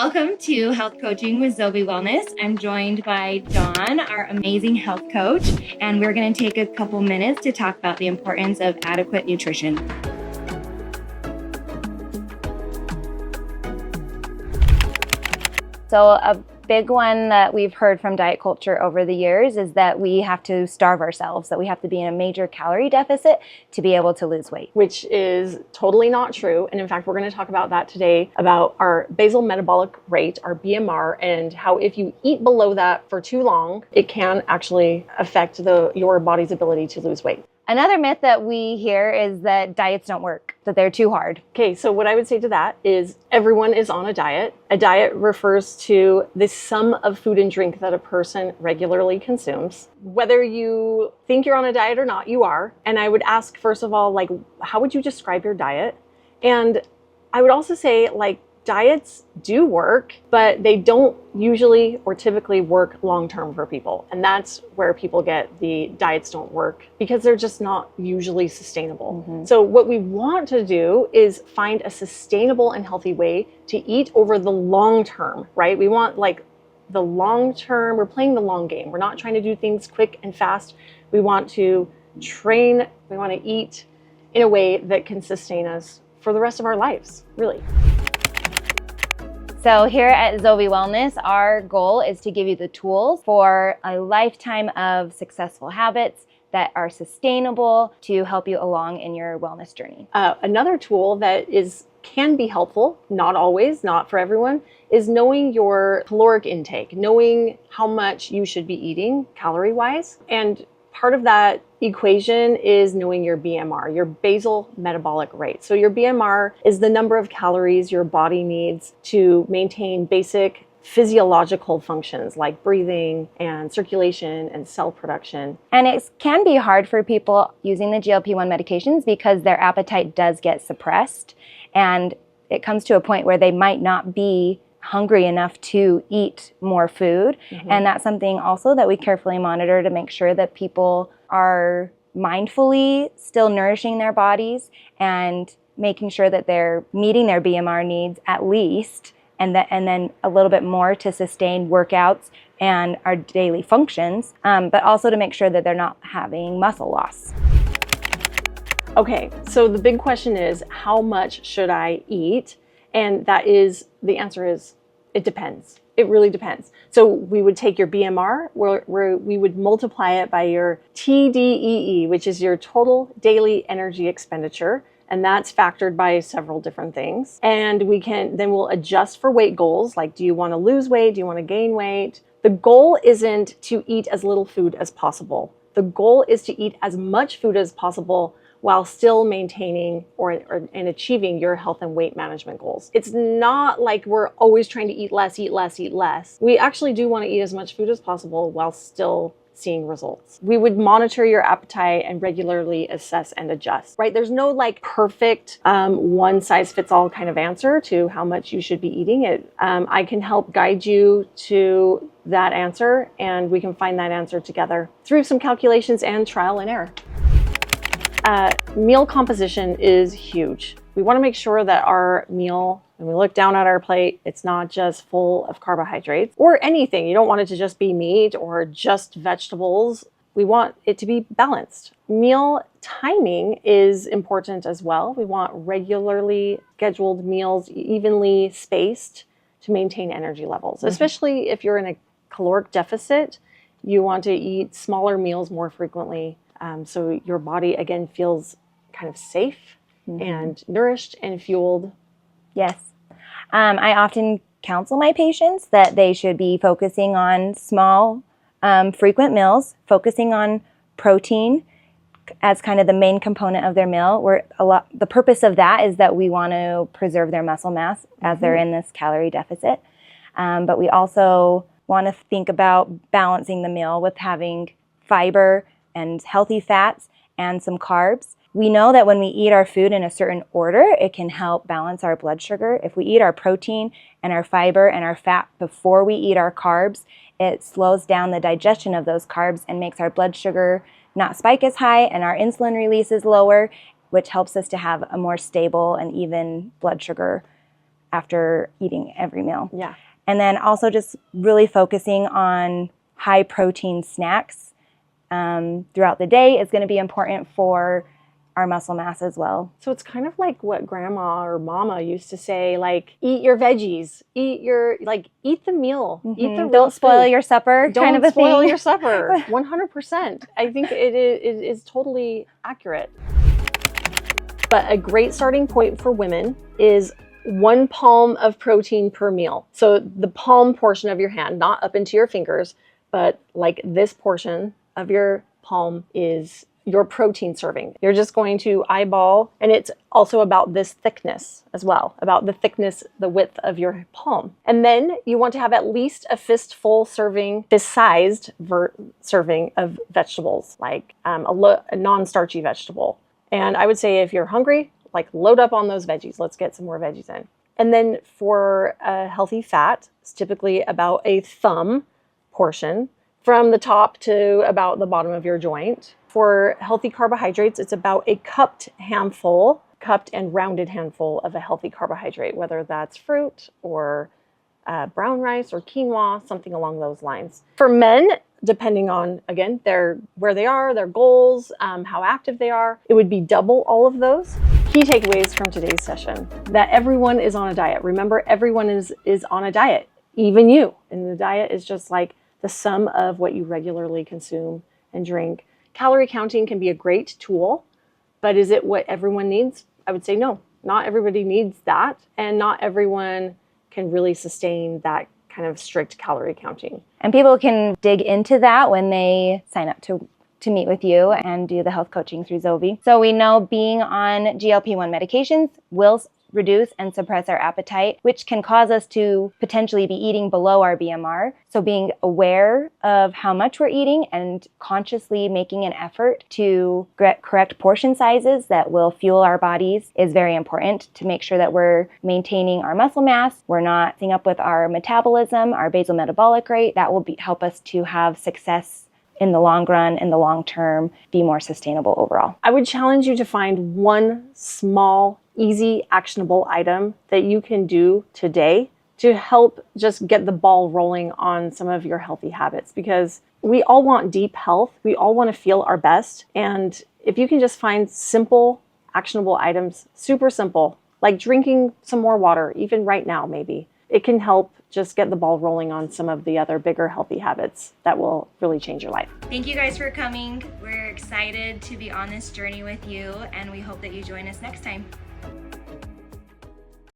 Welcome to Health Coaching with Zovi Wellness. I'm joined by Dawn, our amazing health coach, and we're going to take a couple minutes to talk about the importance of adequate nutrition. So a big one that we've heard from diet culture over the years is that we have to starve ourselves, that we have to be in a major calorie deficit to be able to lose weight. Which is totally not true. And in fact, we're going to talk about that today, about our basal metabolic rate, our BMR, and how if you eat below that for too long, it can actually affect your body's ability to lose weight. Another myth that we hear is that diets don't work, that they're too hard. Okay, so what I would say to that is everyone is on a diet. A diet refers to the sum of food and drink that a person regularly consumes. Whether you think you're on a diet or not, you are. And I would ask, first of all, how would you describe your diet? And I would also say, diets do work, but they don't usually or typically work long-term for people. And that's where people get the diets don't work, because they're just not usually sustainable. Mm-hmm. So what we want to do is find a sustainable and healthy way to eat over the long term, right? We want the long term, we're playing the long game. We're not trying to do things quick and fast. We want to train, we want to eat in a way that can sustain us for the rest of our lives, really. So here at Zovi Wellness, our goal is to give you the tools for a lifetime of successful habits that are sustainable to help you along in your wellness journey. Another tool that can be helpful, not always, not for everyone, is knowing your caloric intake, knowing how much you should be eating calorie-wise. And part of that equation is knowing your BMR, your basal metabolic rate. So your BMR is the number of calories your body needs to maintain basic physiological functions like breathing and circulation and cell production. And it can be hard for people using the GLP-1 medications because their appetite does get suppressed, and it comes to a point where they might not be hungry enough to eat more food. Mm-hmm. And that's something also that we carefully monitor to make sure that people are mindfully still nourishing their bodies and making sure that they're meeting their BMR needs at least, and then a little bit more to sustain workouts and our daily functions, but also to make sure that they're not having muscle loss. Okay, so the big question is, how much should I eat? And the answer is, it depends. It really depends. So we would take your BMR, where we would multiply it by your TDEE, which is your total daily energy expenditure. And that's factored by several different things. And we'll adjust for weight goals. Like, do you want to lose weight? Do you want to gain weight? The goal isn't to eat as little food as possible. The goal is to eat as much food as possible while still maintaining and achieving your health and weight management goals. It's not like we're always trying to eat less, eat less, eat less. We actually do want to eat as much food as possible while still seeing results. We would monitor your appetite and regularly assess and adjust, right? There's no perfect one size fits all kind of answer to how much you should be eating. I can help guide you to that answer, and we can find that answer together through some calculations and trial and error. Meal composition is huge. We want to make sure that our meal, when we look down at our plate, it's not just full of carbohydrates or anything. You don't want it to just be meat or just vegetables. We want it to be balanced. Meal timing is important as well. We want regularly scheduled meals, evenly spaced, to maintain energy levels. Mm-hmm. Especially if you're in a caloric deficit, you want to eat smaller meals more frequently. So your body, again, feels kind of safe, mm-hmm. and nourished and fueled. Yes. I often counsel my patients that they should be focusing on small, frequent meals, focusing on protein as kind of the main component of their meal. The purpose of that is that we want to preserve their muscle mass as mm-hmm. they're in this calorie deficit. But we also want to think about balancing the meal with having fiber and healthy fats and some carbs. We know that when we eat our food in a certain order, it can help balance our blood sugar. If we eat our protein and our fiber and our fat before we eat our carbs, it slows down the digestion of those carbs and makes our blood sugar not spike as high, and our insulin release is lower, which helps us to have a more stable and even blood sugar after eating every meal. Yeah. And then also just really focusing on high protein snacks throughout the day is going to be important for our muscle mass as well. So it's kind of like what grandma or mama used to say, like, eat your veggies, eat the meal, eat the real Don't spoil food. your supper, Don't kind of a spoil thing. your supper. 100%. I think it is totally accurate. But a great starting point for women is 1 palm of protein per meal. So the palm portion of your hand, not up into your fingers, but like this portion of your palm is your protein serving. You're just going to eyeball, and it's also about this thickness as well, about the thickness, the width of your palm. And then you want to have at least a fistful serving, fist-sized serving of vegetables, like a non-starchy vegetable. And I would say if you're hungry, like load up on those veggies. Let's get some more veggies in. And then for a healthy fat, it's typically about a thumb portion from the top to about the bottom of your joint. For healthy carbohydrates, it's about a cupped and rounded handful of a healthy carbohydrate, whether that's fruit or brown rice or quinoa, something along those lines. For men, depending on, again, where they are, their goals, how active they are, it would be double all of those. Key takeaways from today's session: that everyone is on a diet. Remember, everyone is on a diet, even you. And the diet is just like the sum of what you regularly consume and drink. Calorie counting can be a great tool, but is it what everyone needs? I would say no. Not everybody needs that, and not everyone can really sustain that kind of strict calorie counting. And people can dig into that when they sign up to meet with you and do the health coaching through Zovi. So we know being on GLP-1 medications will reduce and suppress our appetite, which can cause us to potentially be eating below our BMR. So being aware of how much we're eating and consciously making an effort to get correct portion sizes that will fuel our bodies is very important to make sure that we're maintaining our muscle mass, we're not messing up with our metabolism, our basal metabolic rate. That will help us to have success in the long run, in the long term, be more sustainable overall. I would challenge you to find one small, easy, actionable item that you can do today to help just get the ball rolling on some of your healthy habits, because we all want deep health. We all want to feel our best. And if you can just find simple, actionable items, super simple, like drinking some more water, even right now, maybe, it can help just get the ball rolling on some of the other bigger healthy habits that will really change your life. Thank you guys for coming. We're excited to be on this journey with you, and we hope that you join us next time.